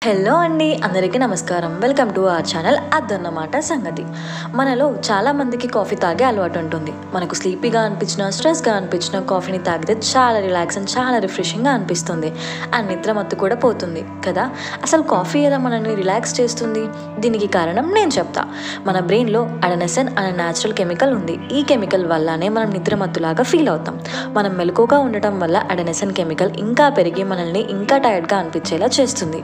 Hello అండి, అందరికీ నమస్కారం. వెల్కమ్ టు అవర్ ఛానల్ అదన్నమాట సంగతి. మనలో చాలామందికి కాఫీ తాగే అలవాటు ఉంటుంది. మనకు స్లీపీగా అనిపించినా, స్ట్రెస్గా అనిపించినా కాఫీని తాగితే చాలా రిలాక్స్ అండ్ చాలా రిఫ్రెషింగ్గా అనిపిస్తుంది. అండ్ నిద్ర మత్తు కూడా పోతుంది కదా. అసలు కాఫీ ఎలా మనల్ని రిలాక్స్ చేస్తుంది? దీనికి కారణం నేను చెప్తా. మన బ్రెయిన్లో అడెనోసిన్ అనే న్యాచురల్ కెమికల్ ఉంది. ఈ కెమికల్ వల్లనే మనం నిద్ర మత్తులాగా ఫీల్ అవుతాం. మనం మెలకువగా ఉండటం వల్ల అడెనోసిన్ కెమికల్ ఇంకా పెరిగి మనల్ని ఇంకా టైర్డ్గా అనిపించేలా చేస్తుంది.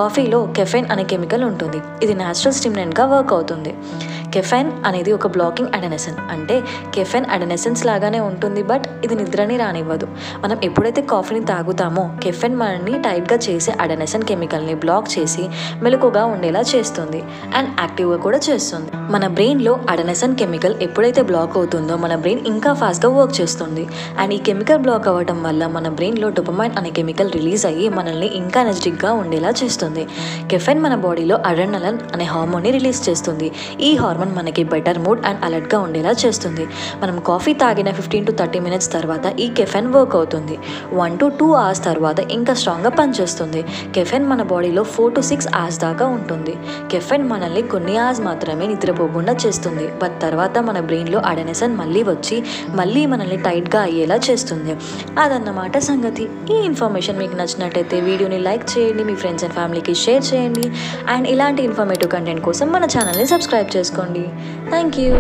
కాఫీలో కెఫెన్ అనే కెమికల్ ఉంటుంది. ఇది న్యాచురల్ స్టిమ్యులెంట్గా వర్క్ అవుతుంది. కెఫెన్ అనేది ఒక బ్లాకింగ్ అడెనోసిన్. అంటే కెఫెన్ అడెనోసిన్స్ లాగానే ఉంటుంది, బట్ ఇది నిద్రని రానివ్వదు. మనం ఎప్పుడైతే కాఫీని తాగుతామో కెఫెన్ మనల్ని టైట్గా చేసే అడెనోసిన్ కెమికల్ని బ్లాక్ చేసి మెలకుగా ఉండేలా చేస్తుంది అండ్ యాక్టివ్గా కూడా చేస్తుంది. మన బ్రెయిన్లో అడెనోసిన్ కెమికల్ ఎప్పుడైతే బ్లాక్ అవుతుందో మన బ్రెయిన్ ఇంకా ఫాస్ట్గా వర్క్ చేస్తుంది. అండ్ ఈ కెమికల్ బ్లాక్ అవ్వడం వల్ల మన బ్రెయిన్లో డోపమైన్ అనే కెమికల్ రిలీజ్ అయ్యి మనల్ని ఇంకా ఎనర్జిటిక్గా ఉండేలా చేస్తుంది. కెఫెన్ మన బాడీలో అడ్రెనలిన్ అనే హార్మోన్ని రిలీజ్ చేస్తుంది. ఈ హార్మోన్ మనకి బెటర్ మూడ్ అండ్ అలర్ట్గా ఉండేలా చేస్తుంది. మనం కాఫీ తాగిన 15 to 30 minutes తర్వాత ఈ కెఫెన్ వర్క్ అవుతుంది. 1 to 2 hours తర్వాత ఇంకా స్ట్రాంగ్గా పనిచేస్తుంది. కెఫెన్ మన బాడీలో 4 to 6 hours దాకా ఉంటుంది. కెఫెన్ మనల్ని కొన్ని hours మాత్రమే నిద్రపోకుండా చేస్తుంది. బట్ తర్వాత మన బ్రెయిన్లో అడెనోసిన్ మళ్ళీ వచ్చి మళ్ళీ మనల్ని టైట్గా అయ్యేలా చేస్తుంది. అదన్నమాట సంగతి. ఈ ఇన్ఫర్మేషన్ మీకు నచ్చినట్టయితే వీడియోని లైక్ చేయండి, మీ ఫ్రెండ్స్ అండ్ ఫ్యామిలీకి షేర్ చేయండి. అండ్ ఇలాంటి ఇన్ఫర్మేటివ్ కంటెంట్ కోసం మన ఛానల్ని సబ్స్క్రైబ్ చేసుకోండి. Thank you.